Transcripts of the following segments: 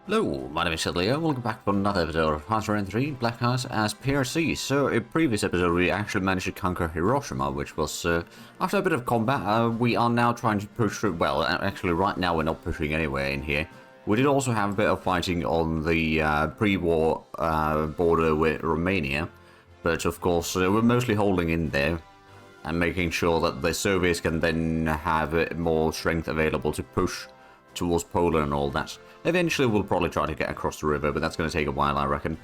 Hello, my name is Leo. Welcome back for another episode of Hunter 3 Black House as PRC. So, in previous episode, we actually managed to conquer Hiroshima, which was, after a bit of combat, we are now trying to push through. Well, actually, right now we're not pushing anywhere in here. We did also have a bit of fighting on the pre-war border with Romania, but of course, we're mostly holding in there and making sure that the Soviets can then have more strength available to push towards Poland and all that. Eventually we'll probably try to get across the river, but that's going to take a while, I reckon.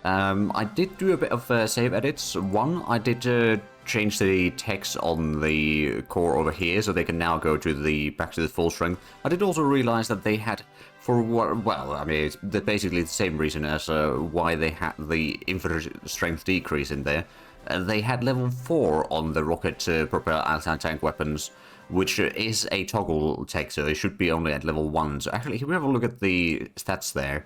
I did do a bit of save edits. One, I did change the text on the core over here, so they can now go to back to the full strength. I did also realize that they had, well, I mean, it's basically the same reason as why they had the infantry strength decrease in there. They had level 4 on the rocket propelled anti-tank weapons, which is a toggle tech, so it should be only at level 1. So actually, if we have a look at the stats there,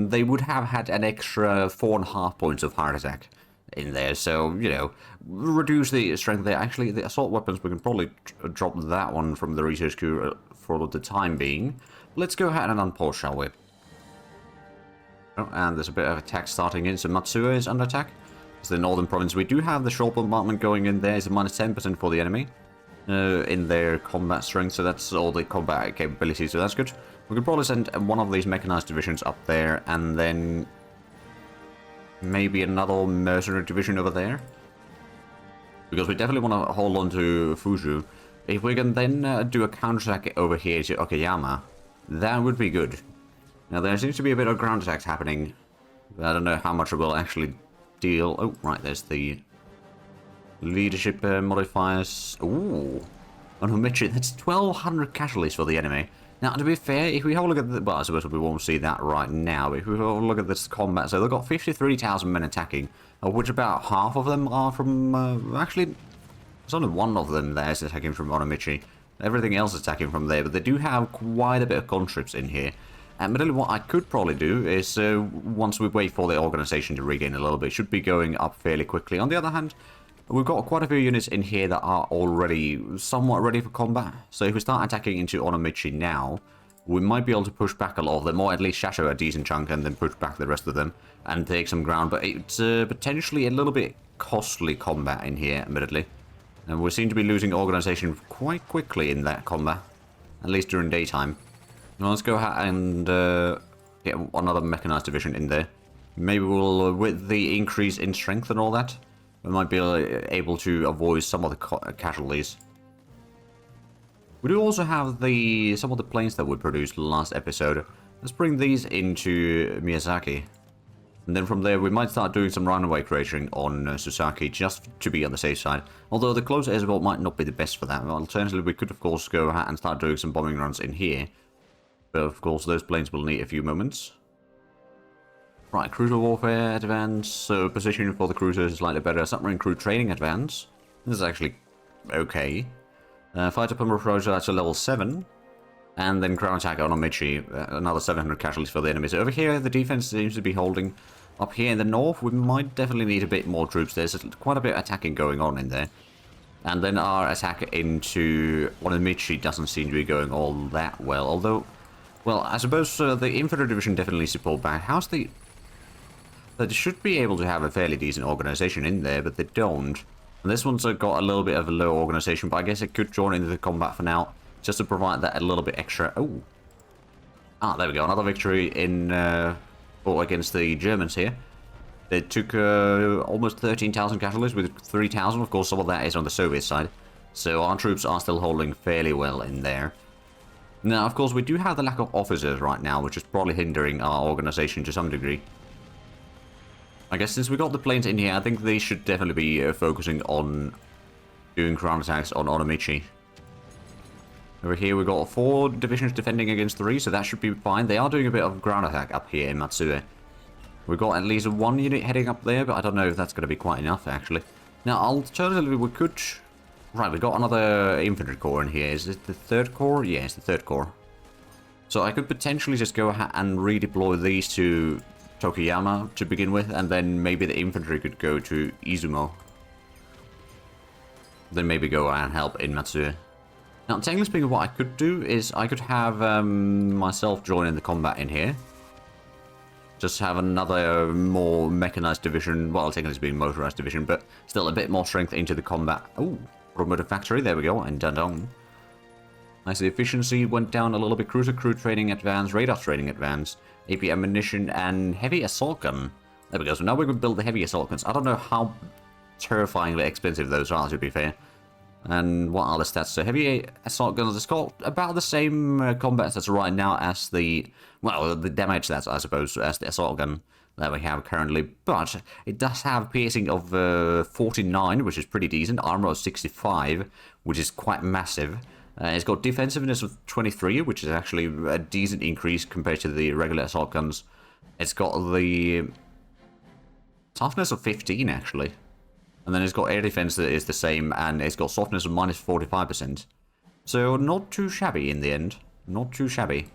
they would have had an extra 4.5 points of heart attack in there. So, you know, reduce the strength there. Actually, the assault weapons, we can probably drop that one from the research queue for the time being. Let's go ahead and unpause, shall we? Oh, and there's a bit of attack starting in, so Matsuo is under attack. It's the northern province. We do have the short bombardment going in there. It's a minus 10% for the enemy in their combat strength, so that's all the combat capabilities, so that's good. We could probably send one of these mechanized divisions up there, and then maybe another mercenary division over there, because we definitely want to hold on to Fuzhou. If we can then do a counterattack over here to Okayama, that would be good. Now there seems to be a bit of ground attacks happening, but I don't know how much it will actually deal. Oh, right, there's the leadership modifiers. Ooh, on Himechi, that's 1,200 casualties for the enemy. Now, to be fair, if we have a look at the... Well, I suppose we won't see that right now, but if we have a look at this combat, so they've got 53,000 men attacking, of which about half of them are from... actually, there's only one of them there is attacking from Onomichi. Everything else is attacking from there, but they do have quite a bit of conscripts in here. And but what I could probably do is, once we wait for the organization to regain a little bit, should be going up fairly quickly. On the other hand, we've got quite a few units in here that are already somewhat ready for combat. So if we start attacking into Onomichi now, we might be able to push back a lot of them, or at least shatter a decent chunk and then push back the rest of them and take some ground. But it's potentially a little bit costly combat in here, admittedly. And we seem to be losing organization quite quickly in that combat, at least during daytime. Now let's go ahead and get another mechanized division in there. Maybe we'll, with the increase in strength and all that, we might be able to avoid some of the casualties. We do also have some of the planes that we produced last episode. Let's bring these into Miyazaki. And then from there we might start doing some runaway cratering on Susaki, just to be on the safe side. Although the close air support might not be the best for that. Alternatively, we could of course go ahead and start doing some bombing runs in here. But of course those planes will need a few moments. Right, cruiser warfare advance, so position for the cruisers is slightly better. Submarine crew training advance, this is actually okay. Fighter pumper approacher, that's a level 7. And then ground attack on Onomichi, another 700 casualties for the enemy. So over here, the defense seems to be holding. Up here in the north, we might definitely need a bit more troops. There's quite a bit of attacking going on in there. And then our attack into Onomichi doesn't seem to be going all that well. Although, well, I suppose the infantry division definitely needs to pull back. How's the... They should be able to have a fairly decent organization in there, but they don't. And this one's got a little bit of a low organization, but I guess it could join into the combat for now, just to provide that a little bit extra. Oh, there we go. Another victory in against the Germans here. They took almost 13,000 casualties with 3,000. Of course, some of that is on the Soviet side, so our troops are still holding fairly well in there. Now, of course, we do have the lack of officers right now, which is probably hindering our organization to some degree. I guess since we got the planes in here, I think they should definitely be focusing on doing ground attacks on Onomichi. Over here we've got 4 divisions defending against 3, so that should be fine. They are doing a bit of ground attack up here in Matsue. We've got at least 1 unit heading up there, but I don't know if that's going to be quite enough, actually. Now, alternatively, we could... Right, we've got another infantry corps in here. Is it the 3rd corps? Yeah, it's the 3rd corps. So I could potentially just go ahead and redeploy these to Tokuyama to begin with, and then maybe the infantry could go to Izumo. Then maybe go and help in Matsue. Now, technically speaking, what I could do is I could have myself join in the combat in here. Just have another more mechanized division. Well, technically speaking, motorized division, but still a bit more strength into the combat. Oh, automotive factory. There we go. And done. Nice. The efficiency went down a little bit. Cruiser crew training advanced, radar training advanced, AP ammunition, and heavy assault gun. There we go. So now we can build the heavy assault guns. I don't know how terrifyingly expensive those are, to be fair. And what are the stats? So heavy assault guns, it's got about the same combat stats right now as the, well, the damage stats, I suppose, as the assault gun that we have currently. But it does have piercing of 49, which is pretty decent. Armor of 65, which is quite massive. It's got defensiveness of 23, which is actually a decent increase compared to the regular assault guns. It's got the toughness of 15, actually. And then it's got air defense that is the same, and it's got softness of minus 45%. So not too shabby in the end. Not too shabby.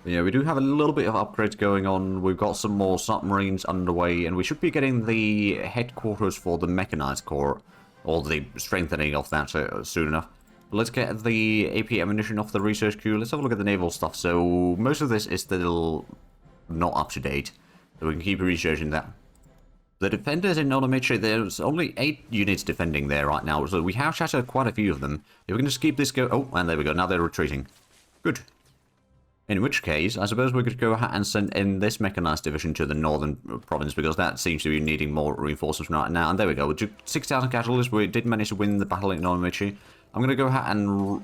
But yeah, we do have a little bit of upgrades going on. We've got some more submarines underway, and we should be getting the headquarters for the Mechanized Corps, or the strengthening of that soon enough. But let's get the AP ammunition off the research queue. Let's have a look at the naval stuff. So most of this is still not up to date, so we can keep researching that. The defenders in Nomichi, there's only 8 units defending there right now, so we have shattered quite a few of them. If we can just keep this go... Oh, and there we go, now they're retreating. Good. In which case, I suppose we could go ahead and send in this mechanized division to the northern province, because that seems to be needing more reinforcements right now. And there we go, with 6,000 casualties, we did manage to win the battle in Nomichi. I'm going to go ahead and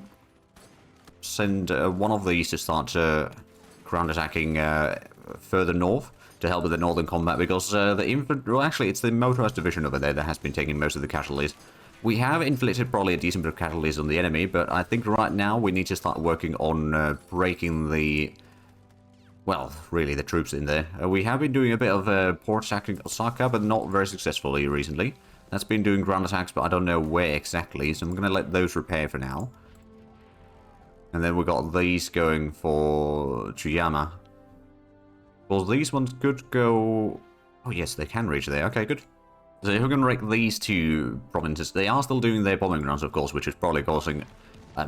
send one of these to start ground attacking further north, to help with the northern combat, because the infantry, well, actually it's the motorized division over there that has been taking most of the casualties. We have inflicted probably a decent bit of casualties on the enemy, but I think right now we need to start working on breaking the, well, really the troops in there. We have been doing a bit of port attacking Osaka, but not very successfully recently. That's been doing ground attacks, but I don't know where exactly, so I'm going to let those repair for now. And then we've got these going for Tsuyama. Well, these ones could go... Oh, yes, they can reach there. Okay, good. So if we're going to rank these two provinces, they are still doing their bombing runs, of course, which is probably causing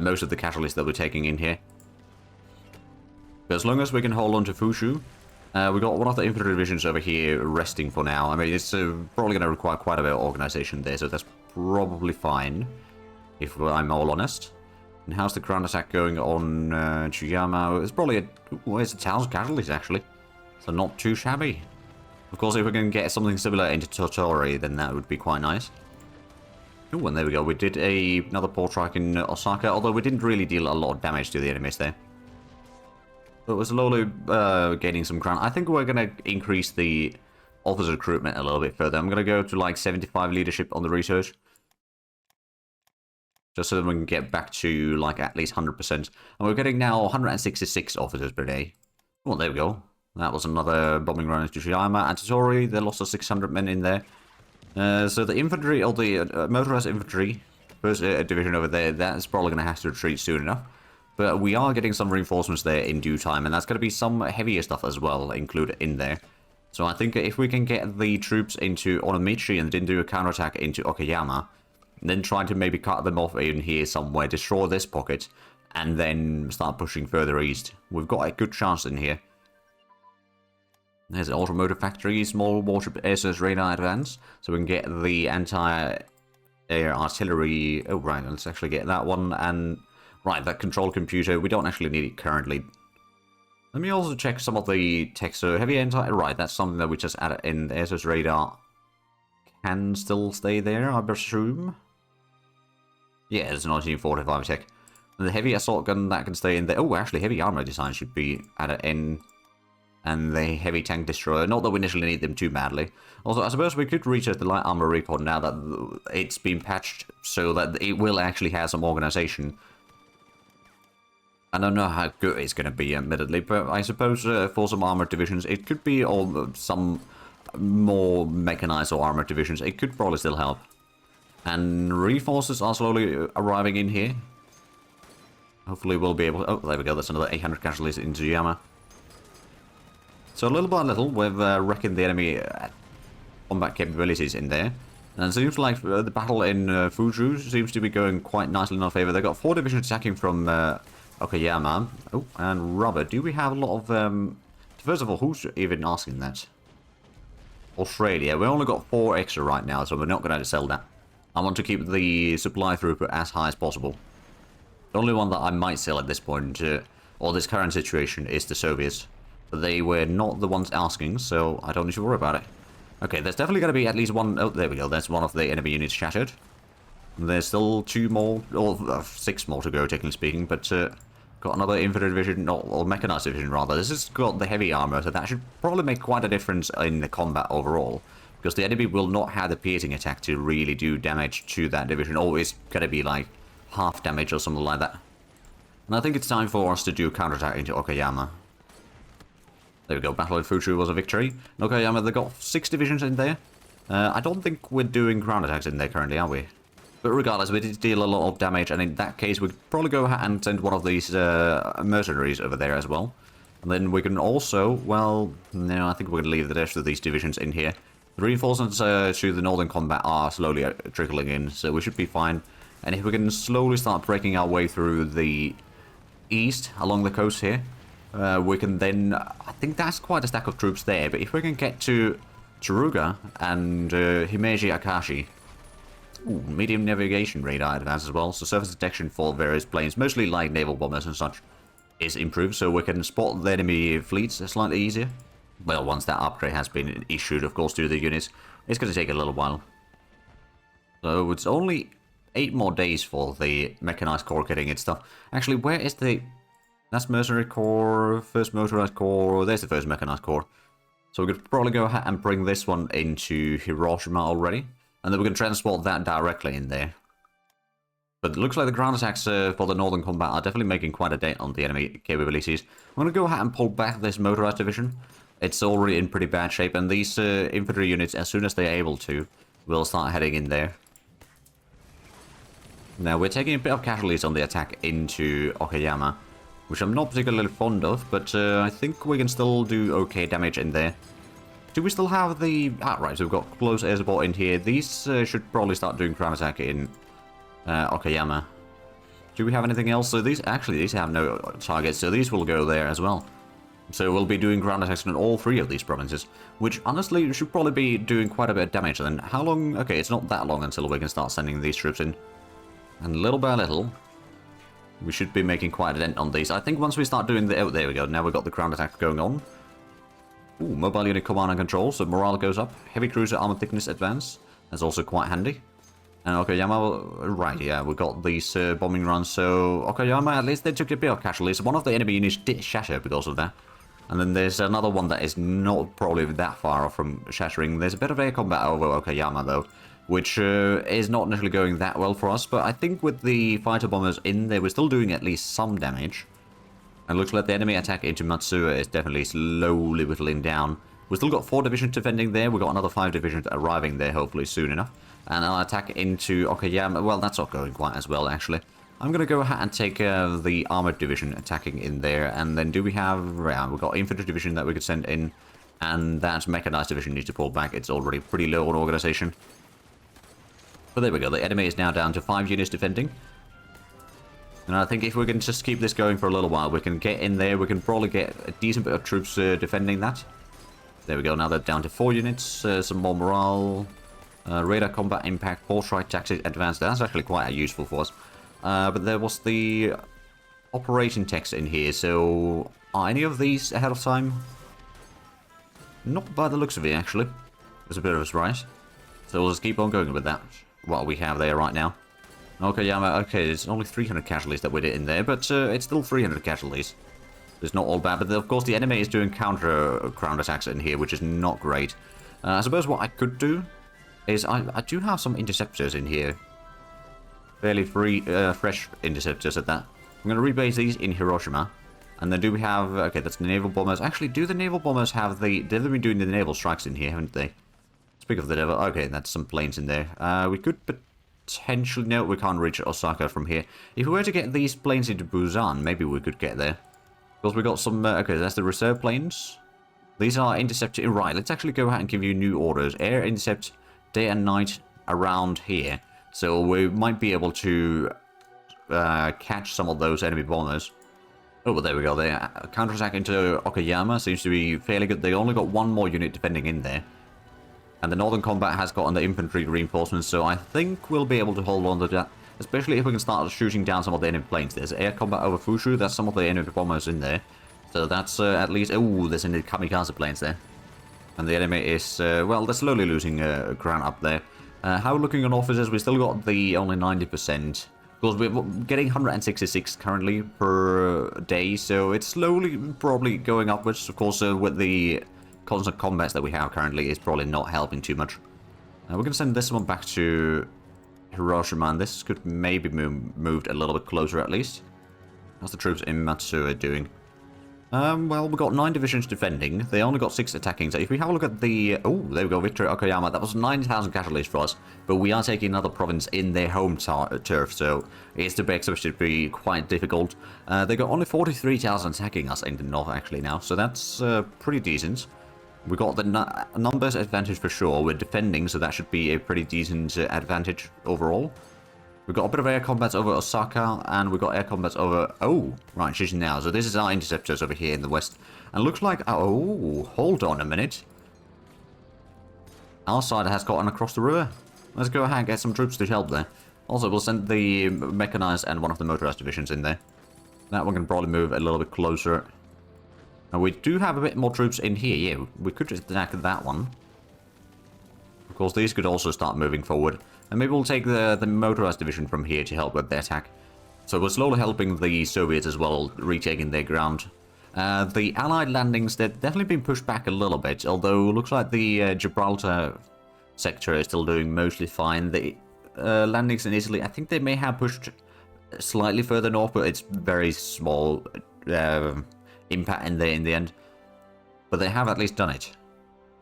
most of the casualties that we're taking in here. But as long as we can hold on to Fushu, we've got one of the infantry divisions over here resting for now. I mean, it's probably going to require quite a bit of organization there, so that's probably fine, if I'm all honest. And how's the ground attack going on Tsuyama? It's probably it's 1,000 casualties, actually. So not too shabby. Of course, if we can get something similar into Tottori, then that would be quite nice. Oh, and there we go. We did another port strike in Osaka, although we didn't really deal a lot of damage to the enemies there. But we're slowly gaining some ground. I think we're going to increase the officer recruitment a little bit further. I'm going to go to like 75 leadership on the research. Just so that we can get back to like at least 100%. And we're getting now 166 officers per day. Well, there we go. That was another bombing run into Tsuyama and Tottori. They lost 600 men in there. So the infantry, or the motorized infantry, first division over there, that's probably going to have to retreat soon enough. But we are getting some reinforcements there in due time, and that's going to be some heavier stuff as well included in there. So I think if we can get the troops into Onomichi and then do a counterattack into Okayama, then try to maybe cut them off in here somewhere, destroy this pocket, and then start pushing further east, we've got a good chance in here. There's an automotive factory, small warship SS radar advance, so we can get the anti-air artillery. Oh, right, let's actually get that one. And, right, that control computer, we don't actually need it currently. Let me also check some of the text. So, heavy anti, right, that's something that we just added in. The SS radar can still stay there, I presume. Yeah, it's 1945 tech. And the heavy assault gun, that can stay in there. Oh, actually, heavy armor design should be added in. And the heavy tank destroyer, not that we initially need them too badly. Also, I suppose we could research the light armor recon now that it's been patched so that it will actually have some organization. I don't know how good it's going to be, admittedly, but I suppose for some armored divisions, it could be, or some more mechanized or armored divisions, it could probably still help. And reinforcements are slowly arriving in here. Hopefully we'll be able to... Oh, there we go, that's another 800 casualties in Tsuyama. So little by little, we've reckoned the enemy combat capabilities in there. And it seems like the battle in Fuju seems to be going quite nicely in our favor. They've got 4 divisions attacking from Okayama. Oh, and Robert, do we have a lot of... First of all, who's even asking that? Australia. We only got 4 extra right now, so we're not going to sell that. I want to keep the supply throughput as high as possible. The only one that I might sell at this point, or this current situation, is the Soviets. But they were not the ones asking, so I don't need to worry about it. Okay, there's definitely going to be at least one... Oh, there we go. That's one of the enemy units shattered. There's still 2 more, or 6 more to go, technically speaking, but got another infantry division, or mechanized division, rather. This has got the heavy armor, so that should probably make quite a difference in the combat overall. Because the enemy will not have the piercing attack to really do damage to that division. Or it's going to be like half damage or something like that. And I think it's time for us to do a counterattack into Okayama. There we go, Battle of Fuchu was a victory. Okayama, they got 6 divisions in there. I don't think we're doing ground attacks in there currently, are we? But regardless, we did deal a lot of damage, and in that case, we'd probably go ahead and send one of these mercenaries over there as well. And then we can also, well, no, I think we're going to leave the rest of these divisions in here. The reinforcements to the northern combat are slowly trickling in, so we should be fine. And if we can slowly start breaking our way through the east, along the coast here, we can then... I think that's quite a stack of troops there, but if we can get to Tsuruga and Himeji Akashi... Ooh, medium navigation radar advance as well, so surface detection for various planes, mostly like naval bombers and such, is improved, so we can spot the enemy fleets slightly easier. Well, once that upgrade has been issued, of course, to the units, it's going to take a little while. So it's only 8 more days for the mechanized corps getting its stuff. Actually, where is the... That's mercenary corps, first motorized corps, there's the first mechanized corps. So we could probably go ahead and bring this one into Hiroshima already. And then we can transport that directly in there. But it looks like the ground attacks for the northern combat are definitely making quite a dent on the enemy capabilities. I'm going to go ahead and pull back this motorized division. It's already in pretty bad shape, and these infantry units, as soon as they're able to, will start heading in there. Now, we're taking a bit of casualties on the attack into Okayama, which I'm not particularly fond of, but I think we can still do okay damage in there. Do we still have the... Ah, right, so we've got close air support in here. These should probably start doing ground attack in Okayama. Do we have anything else? So these have no targets, so these will go there as well. So we'll be doing ground attacks in all 3 of these provinces, which honestly should probably be doing quite a bit of damage. And how long? Okay, it's not that long until we can start sending these troops in. And little by little, we should be making quite a dent on these. I think once we start doing the... Oh, there we go. Now we've got the ground attack going on. Ooh, mobile unit command and control, so morale goes up. Heavy cruiser armor thickness advance. That's also quite handy. And Okayama, right, yeah, we got these bombing runs, so Okayama, at least they took a bit of casualties. One of the enemy units did shatter because of that. And then there's another one that is not probably that far off from shattering. There's a bit of air combat over Okayama, though, which is not necessarily going that well for us. But I think with the fighter bombers in there, we're still doing at least some damage. And looks like the enemy attack into Matsuya is definitely slowly whittling down. We've still got 4 divisions defending there. We've got another 5 divisions arriving there, hopefully soon enough. And our attack into Okayama, well, that's not going quite as well, actually. I'm going to go ahead and take the armored division attacking in there. And then do we have... Yeah, we've got infantry division that we could send in. And that mechanized division needs to pull back. It's already pretty low on organization. But there we go. The enemy is now down to 5 units defending. And I think if we can just keep this going for a little while, we can get in there. We can probably get a decent bit of troops defending that. There we go. Now they're down to 4 units. Some more morale. Radar combat impact. Foresight tactics advanced. That's actually quite useful for us. But there was the operation text in here. So are any of these ahead of time? Not by the looks of it, actually. It's a bit of a surprise. So we'll just keep on going with that. What we have there right now. Okayama, okay, it's only 300 casualties that we did in there, but it's still 300 casualties. It's not all bad, but of course the enemy is doing counter ground attacks in here, which is not great. I suppose what I could do is I do have some interceptors in here. Fairly fresh interceptors at that. I'm going to rebase these in Hiroshima. And then do we have... Okay, that's the naval bombers. Actually, do the naval bombers have the... They've been doing the naval strikes in here, haven't they? Speak of the devil. Okay, that's some planes in there. We could potentially... No, we can't reach Osaka from here. If we were to get these planes into Busan, maybe we could get there. Because we got some... okay, that's the reserve planes. These are intercepted... Right, let's actually go ahead and give you new orders. Air intercept, day and night, around here. So we might be able to catch some of those enemy bombers. Oh, well, there we go. The counterattack into Okayama seems to be fairly good. They only got one more unit defending in there. And the Northern Combat has gotten the infantry reinforcements, so I think we'll be able to hold on to that. Especially if we can start shooting down some of the enemy planes. There's air combat over Fushu. That's some of the enemy bombers in there. So that's at least... Oh, there's any kamikaze planes there. And the enemy is... well, they're slowly losing ground up there. How we're looking on officers, we still got the only 90%. Because we're getting 166 currently per day, so it's slowly probably going upwards. Of course, with the constant combats that we have currently, it's probably not helping too much. We're going to send this one back to Hiroshima, and this could maybe moved a little bit closer at least. How's the troops in Matsuo doing? Well, we've got 9 divisions defending. They only got 6 attacking. So if we have a look at the... Oh, there we go, victory at Okayama. That was 9,000 casualties for us. But we are taking another province in their home turf, so it's to be expected to be quite difficult. They got only 43,000 attacking us in the north, actually, now. So that's pretty decent. We got the numbers advantage for sure. We're defending, so that should be a pretty decent advantage overall. We've got a bit of air combats over Osaka, and we've got air combats over... Oh, right, she's now. So this is our interceptors over here in the west. And looks like... Oh, hold on a minute. Our side has gotten across the river. Let's go ahead and get some troops to help there. Also, we'll send the mechanized and one of the motorized divisions in there. That one can probably move a little bit closer. And we do have a bit more troops in here. Yeah, we could just attack that one. Of course, these could also start moving forward. And maybe we'll take the motorized division from here to help with the attack. So we're slowly helping the Soviets as well, retaking their ground. The Allied landings, they've definitely been pushed back a little bit, although it looks like the Gibraltar sector is still doing mostly fine. The landings in Italy, I think they may have pushed slightly further north, but it's very small impact in the end. But they have at least done it.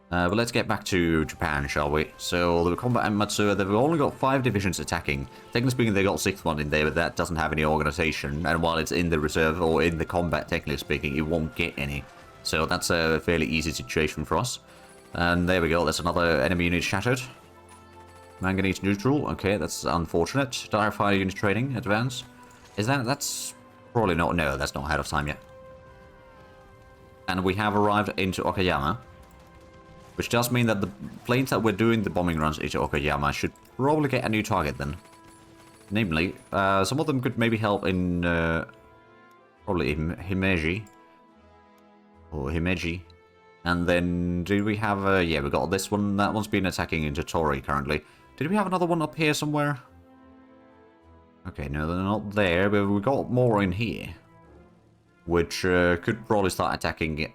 But let's get back to Japan, shall we? So, the combat in Matsuo, they've only got 5 divisions attacking. Technically speaking, they got 6th one in there, but that doesn't have any organization. And while it's in the reserve, or in the combat, technically speaking, it won't get any. So that's a fairly easy situation for us. And there we go, that's another enemy unit shattered. Manganese neutral, okay, that's unfortunate. Direct fire unit training, advance. That's probably not, no, that's not ahead of time yet. And we have arrived into Okayama. Which does mean that the planes that we're doing the bombing runs into Okayama should probably get a new target then. Namely, some of them could maybe help in probably Himeji. Or Himeji. And then, do we have, yeah, we got this one. That one's been attacking into Tori currently. Did we have another one up here somewhere? Okay, no, they're not there, but we got more in here. Which could probably start attacking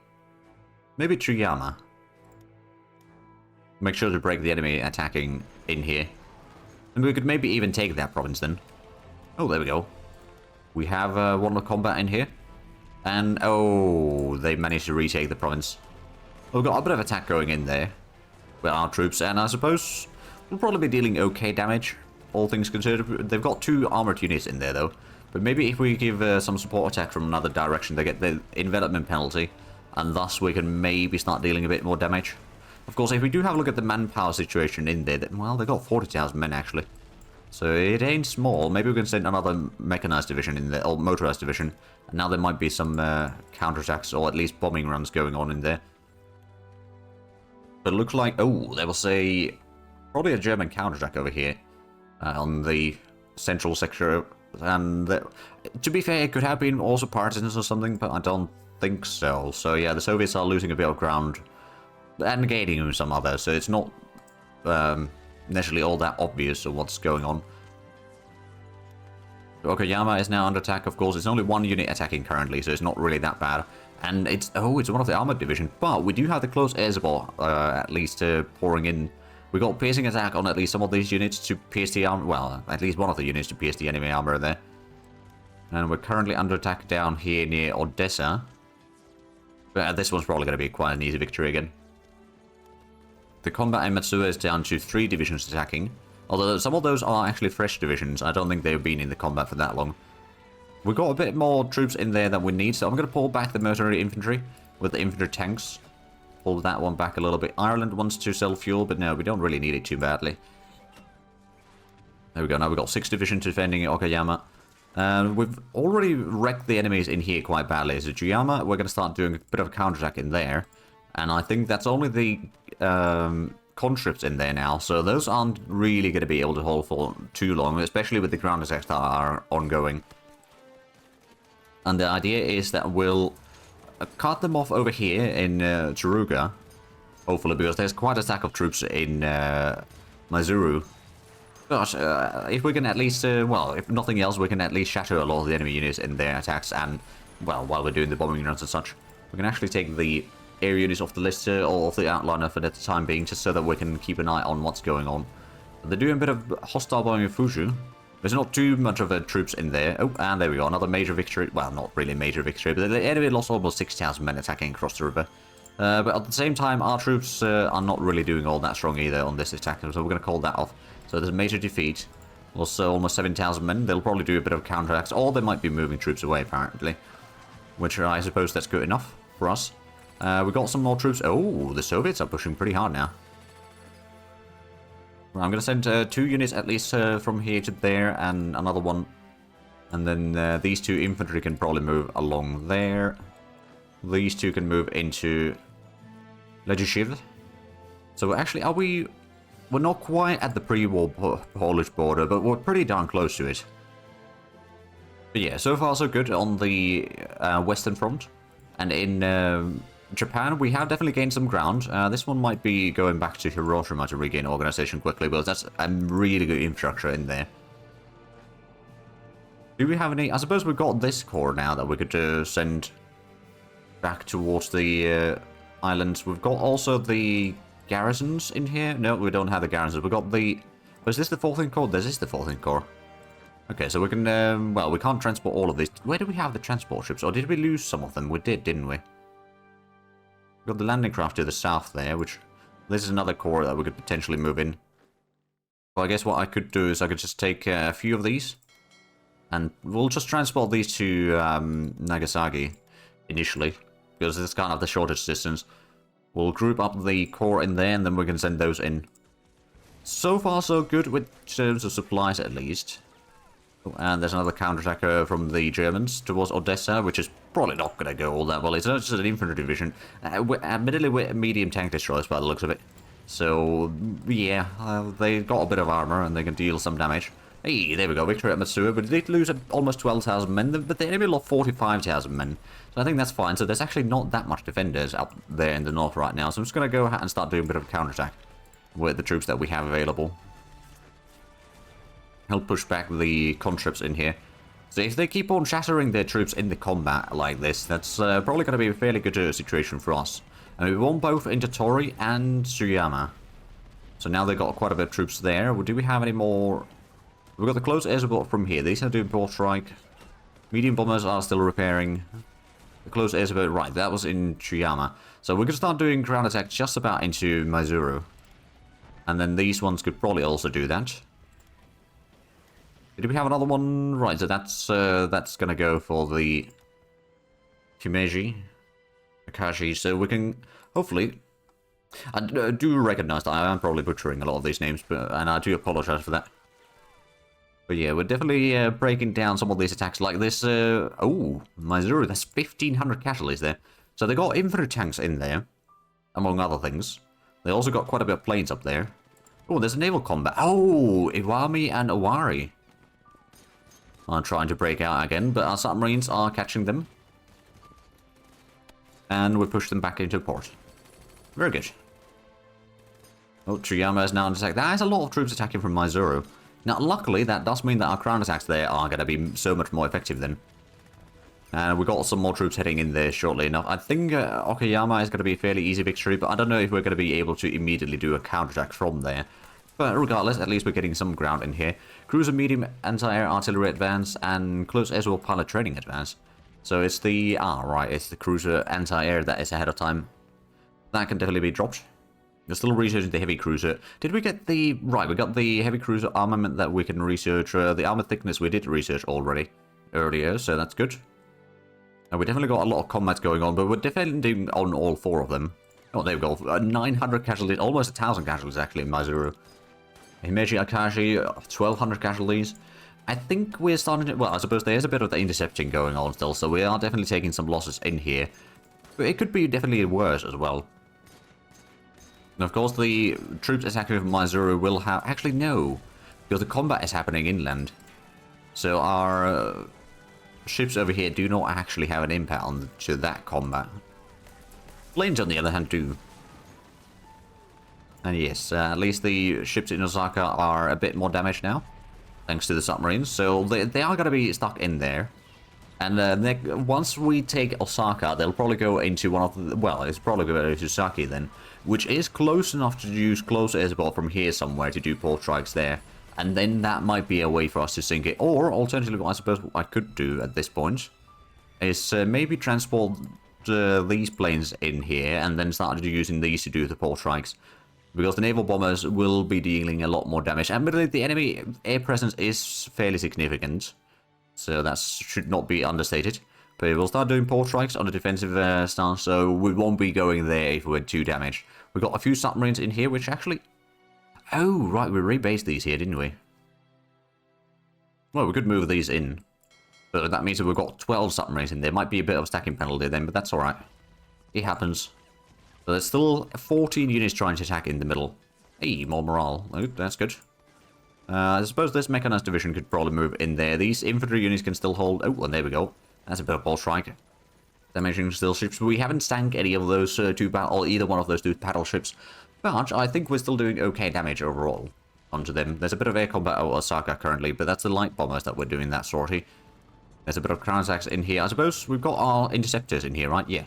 maybe Tsuyama. Make sure to break the enemy attacking in here. And we could maybe even take that province then. Oh, there we go. We have one of combat in here. And, oh, they managed to retake the province. We've got a bit of attack going in there with our troops. And I suppose we'll probably be dealing okay damage, all things considered. They've got 2 armored units in there, though. But maybe if we give some support attack from another direction, they get the envelopment penalty. And thus we can maybe start dealing a bit more damage. Of course, if we do have a look at the manpower situation in there, well, they got 40,000 men, actually. So it ain't small. Maybe we can send another mechanized division in there, or motorized division. And now there might be some counterattacks, or at least bombing runs going on in there. But it looks like, oh, there was probably a German counterattack over here. On the central sector. And to be fair, it could have been also partisans or something, but I don't think so. So yeah, the Soviets are losing a bit of ground. And gaining some others, so it's not necessarily all that obvious of what's going on. Okayama is now under attack, of course. It's only 1 unit attacking currently, so it's not really that bad. And it's one of the armored division, but we do have the close air support, at least pouring in. We got piercing attack on at least some of these units to pierce the armor, well, at least one of the units to pierce the enemy armor there. And we're currently under attack down here near Odessa. But this one's probably going to be quite an easy victory again. The combat in Matsuo is down to 3 divisions attacking. Although some of those are actually fresh divisions. I don't think they've been in the combat for that long. We've got a bit more troops in there than we need. So I'm going to pull back the mercenary infantry with the infantry tanks. Pull that one back a little bit. Ireland wants to sell fuel, but no, we don't really need it too badly. There we go. Now we've got 6 division defending Okayama. We've already wrecked the enemies in here quite badly. So Juyama, we're going to start doing a bit of a counterattack in there. And I think that's only the conscripts in there now. So those aren't really going to be able to hold for too long, especially with the ground attacks that are ongoing. And the idea is that we'll cut them off over here in Tsuruga. Hopefully, because there's quite a stack of troops in Maizuru. Gosh, if we can at least, well, if nothing else, we can at least shatter a lot of the enemy units in their attacks, and, well, while we're doing the bombing runs and such, we can actually take the air units off the list, or off the outliner for the time being, just so that we can keep an eye on what's going on. They're doing a bit of hostile bombing of Fushu. There's not too much of troops in there. Oh, and there we go, another major victory. Well, not really a major victory, but the enemy lost almost 6,000 men attacking across the river. But at the same time, our troops are not really doing all that strong either on this attack, so we're going to call that off. So there's a major defeat. Also, almost 7,000 men. They'll probably do a bit of counterattacks, or they might be moving troops away, apparently. Which I suppose that's good enough for us. We got some more troops. Oh, the Soviets are pushing pretty hard now. Well, I'm going to send 2 units at least from here to there, and another one. And then these 2 infantry can probably move along there. These 2 can move into Legishiv. So actually, are we... We're not quite at the pre-war Polish border, but we're pretty darn close to it. But yeah, so far so good on the Western Front. And in Japan, we have definitely gained some ground. This one might be going back to Hiroshima to regain organization quickly, but that's a really good infrastructure in there. Do we have any... I suppose we've got this corps now that we could send back towards the islands. We've got also the garrisons in here. No, we don't have the garrisons. We've got the... Was this the 14th Corps? This is the 14th Corps. Okay, so we can... well, we can't transport all of these. Where do we have the transport ships? Or did we lose some of them? We did, didn't we? We've got the landing craft to the south there, which... This is another corps that we could potentially move in. Well, I guess what I could do is I could just take a few of these. And we'll just transport these to Nagasaki initially. Because it's kind of the shortest distance. We'll group up the corps in there, and then we can send those in. So far, so good with terms of supplies, at least. Oh, and there's another counterattack from the Germans towards Odessa, which is probably not going to go all that well. It's just an infantry division. Admittedly, we're medium tank destroyers by the looks of it. So, yeah, they got a bit of armor, and they can deal some damage. Hey, there we go, victory at Matsuo, but they did lose almost 12,000 men, but the enemy lost 45,000 men. So I think that's fine. So there's actually not that much defenders up there in the north right now, so I'm just going to go ahead and start doing a bit of a counterattack with the troops that we have available. Help push back the conscripts in here. So if they keep on shattering their troops in the combat like this, that's probably going to be a fairly good situation for us. And we won both into Tori and Tsuyama. So now they've got quite a bit of troops there. Do we have any more... We've got the close air support from here. These are doing port strike. Medium bombers are still repairing. The close air support, right, that was in Tsuyama. So we could start doing ground attack just about into Maizuru. And then these ones could probably also do that. Did we have another one? Right, so that's gonna go for the Himeji, Akashi. So we can hopefully... I do recognize that I am probably butchering a lot of these names, and I do apologize for that. But yeah, we're definitely breaking down some of these attacks like this. Oh, Maizuru, that's 1,500 casualties there. So they got infantry tanks in there, among other things. They also got quite a bit of planes up there. Oh, there's a naval combat. Oh, Iwami and Owari are trying to break out again, but our submarines are catching them. And we push them back into port. Very good. Oh, Tsuyama is now in attack. There's a lot of troops attacking from Maizuru. Now, luckily, that does mean that our ground attacks there are going to be so much more effective then. And we got some more troops heading in there shortly enough. I think Okayama is going to be a fairly easy victory, but I don't know if we're going to be able to immediately do a counterattack from there. But regardless, at least we're getting some ground in here. Cruiser medium anti-air artillery advance and close air support pilot training advance. So it's the... right, it's the cruiser anti-air that is ahead of time. That can definitely be dropped. We're still researching the heavy cruiser. Did we get the... Right, we got the heavy cruiser armament that we can research. The armor thickness we did research already earlier, so that's good. And we definitely got a lot of combats going on, but we're defending on all 4 of them. Oh, there we go. 900 casualties, almost 1,000 casualties actually in Maizuru. Himeji Akashi, 1200 casualties. I think we're starting to... Well, I suppose there is a bit of the intercepting going on still, so we are definitely taking some losses in here. But it could be definitely worse as well. And of course, the troops attacking from Maizuru will have... Actually, no. Because the combat is happening inland. So our ships over here do not actually have an impact on to that combat. Planes, on the other hand, do. And yes, at least the ships in Osaka are a bit more damaged now. Thanks to the submarines. So they are going to be stuck in there. And once we take Osaka, they'll probably go into one of the... Well, it's probably going to Sasaki then. Which is close enough to use close air support from here somewhere to do port strikes there. And then that might be a way for us to sink it. Or, alternatively, what I suppose what I could do at this point is maybe transport these planes in here and then start using these to do the port strikes. Because the naval bombers will be dealing a lot more damage. And the enemy air presence is fairly significant. So that should not be understated. But we'll start doing port strikes on the defensive stance, so we won't be going there if we're too damaged. We've got a few submarines in here, which actually... Oh, right, we rebased these here, didn't we? Well, we could move these in. But that means that we've got 12 submarines in there. Might be a bit of a stacking penalty then, but that's alright. It happens. But there's still 14 units trying to attack in the middle. Hey, more morale. Oh, that's good. I suppose this mechanized division could probably move in there. These infantry units can still hold... Oh, and there we go. That's a bit of ball strike. Damaging still ships. We haven't sank any of those two battle... Or either one of those two battleships. But I think we're still doing okay damage overall onto them. There's a bit of air combat at Osaka currently, but that's the light bombers that we're doing that sortie. There's a bit of ground attacks in here. I suppose we've got our interceptors in here, right? Yeah.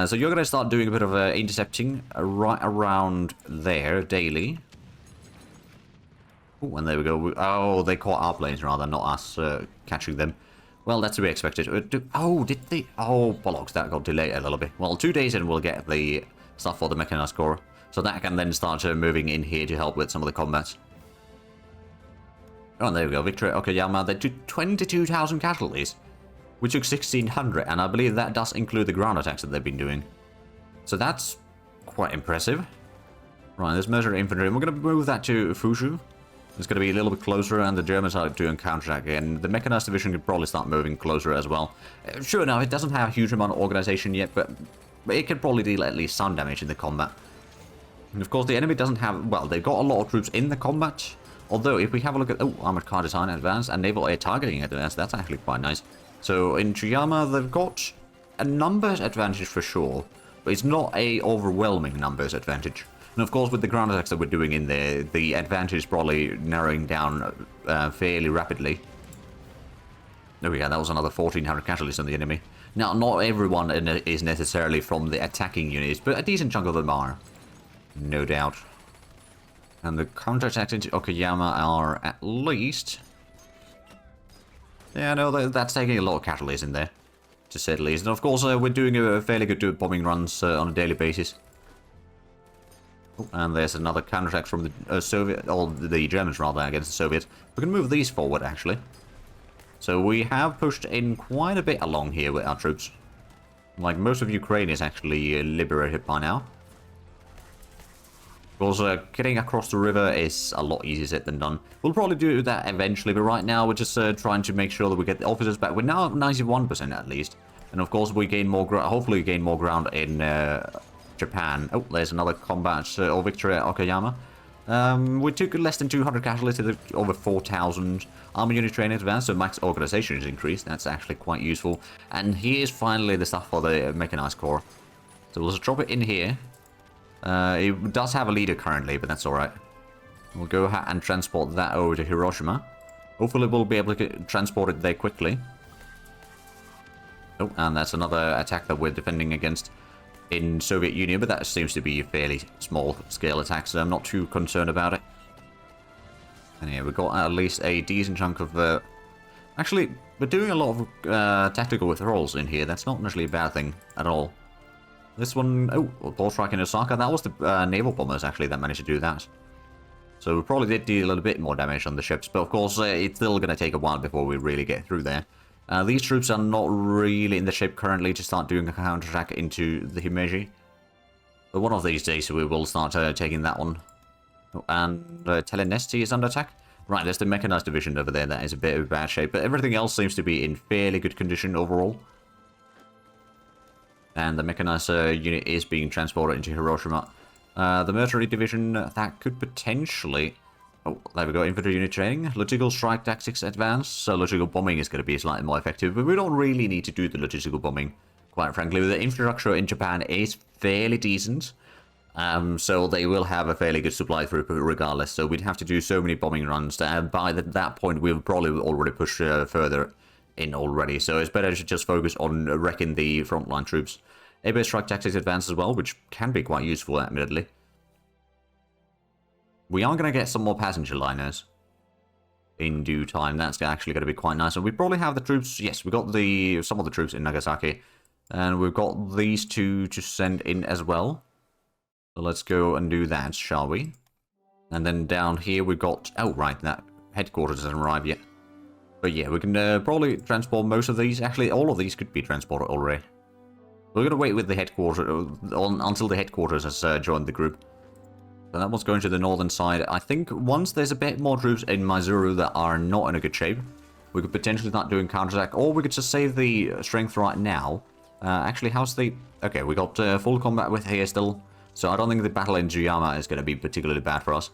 So you're going to start doing a bit of intercepting right around there daily. Oh, and there we go. Oh, they caught our planes rather, not us catching them. Well, that's to be expected. Oh, did they? Oh, bollocks, that got delayed a little bit. Well, 2 days in we'll get the stuff for the mechanized corps. So that can then start moving in here to help with some of the combats. Oh, and there we go. Victory at Okayama. They took 22,000 casualties. We took 1,600, and I believe that does include the ground attacks that they've been doing. So that's quite impressive. Right, there's measured infantry. And we're going to move that to Fushu. It's going to be a little bit closer, and the Germans are doing counterattack. And the mechanized division could probably start moving closer as well. Sure, now, it doesn't have a huge amount of organization yet, but it can probably deal at least some damage in the combat. And of course, the enemy doesn't have... Well, they've got a lot of troops in the combat. Although, if we have a look at... Oh, armored car design advanced and naval air targeting advanced. That's actually quite nice. So, in Chiyama, they've got a numbers advantage for sure. But it's not a overwhelming numbers advantage. And of course, with the ground attacks that we're doing in there, the advantage is probably narrowing down fairly rapidly. There we go. That was another 1,400 casualties on the enemy. Now, not everyone is necessarily from the attacking units, but a decent chunk of them are. No doubt. And the counterattacks into Okayama are at least... Yeah, no, that's taking a lot of casualties in there, to say the least. And of course, we're doing a fairly good bombing runs on a daily basis. Oh, and there's another counterattack from the Soviet, or the Germans rather, against the Soviets. We can move these forward, actually. So we have pushed in quite a bit along here with our troops. Like, most of Ukraine is actually liberated by now. Of course, getting across the river is a lot easier said than done. We'll probably do that eventually, but right now we're just trying to make sure that we get the officers back. We're now at 91% at least. And of course, we gain more hopefully we gain more ground in Japan. Oh, there's another combat or victory at Okayama. We took less than 200 casualties, over 4,000 army unit training advanced, so max organization is increased. That's actually quite useful. And here's finally the stuff for the mechanized corps. So we'll just drop it in here. It does have a leader currently, but that's alright. We'll go ahead and transport that over to Hiroshima. Hopefully we'll be able to transport it there quickly. Oh, and that's another attack that we're defending against in Soviet Union, but that seems to be a fairly small scale attack, so I'm not too concerned about it. And yeah, we've got at least a decent chunk of... Actually, we're doing a lot of tactical withdrawals in here. That's not necessarily a bad thing at all. This one, oh, ball strike in Osaka. That was the naval bombers, actually, that managed to do that. So we probably did deal a little bit more damage on the ships, but of course, it's still going to take a while before we really get through there. These troops are not really in the ship currently to start doing a counterattack into the Himeji. But one of these days, we will start taking that one. Oh, and Telenesti is under attack. Right, there's the mechanized division over there that is a bit of bad shape, but everything else seems to be in fairly good condition overall. And the mechanized unit is being transported into Hiroshima. The military division, that could potentially... Oh, there we go, infantry unit training. Logistical strike tactics advanced, so logistical bombing is going to be slightly more effective, but we don't really need to do the logistical bombing, quite frankly. The infrastructure in Japan is fairly decent, so they will have a fairly good supply throughput regardless, so we'd have to do so many bombing runs that by that point we'll probably already push further in already, so it's better to just focus on wrecking the frontline troops. A-base strike tactics advanced as well, which can be quite useful, admittedly. We are going to get some more passenger liners in due time. That's actually going to be quite nice. And we probably have the troops... Yes, we got some of the troops in Nagasaki. And we've got these two to send in as well. So let's go and do that, shall we? And then down here we've got... Oh, right, that headquarters hasn't arrived yet. But yeah, we can probably transport most of these. Actually, all of these could be transported already. We're going to wait with the headquarters until the headquarters has joined the group. So that one's going to the northern side. I think once there's a bit more troops in Maizuru that are not in a good shape, we could potentially start doing counterattack, or we could just save the strength right now. Actually, how's the... Okay, we got full combat with here still, so I don't think the battle in Juyama is going to be particularly bad for us.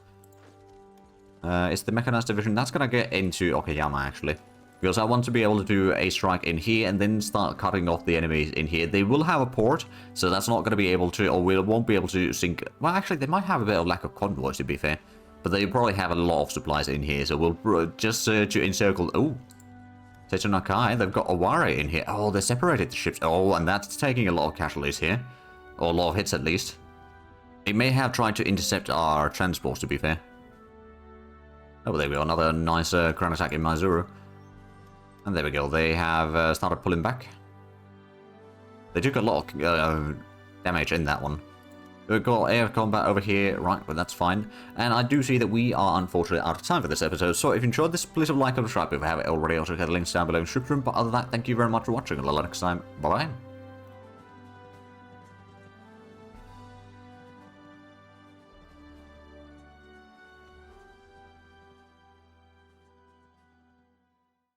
It's the mechanized division that's going to get into Okayama, actually. Because I want to be able to do a strike in here and then start cutting off the enemies in here. They will have a port, so that's not going to be able to, or we won't be able to sink... Well, actually, they might have a bit of lack of convoys, to be fair. But they probably have a lot of supplies in here, so we'll just to encircle... Oh, Techonakai, they've got Owari in here. Oh, they separated the ships. Oh, and that's taking a lot of casualties here. Or a lot of hits, at least. They may have tried to intercept our transports, to be fair. Oh, there we go. Another nice ground attack in Maizuru. And there we go, they have started pulling back. They took a lot of damage in that one. We've got air combat over here, right, but that's fine. And I do see that we are unfortunately out of time for this episode, so if you enjoyed this, please like and subscribe if you haven't already. Also, get the links down below in the description. But other than that, thank you very much for watching, and until next time, bye-bye.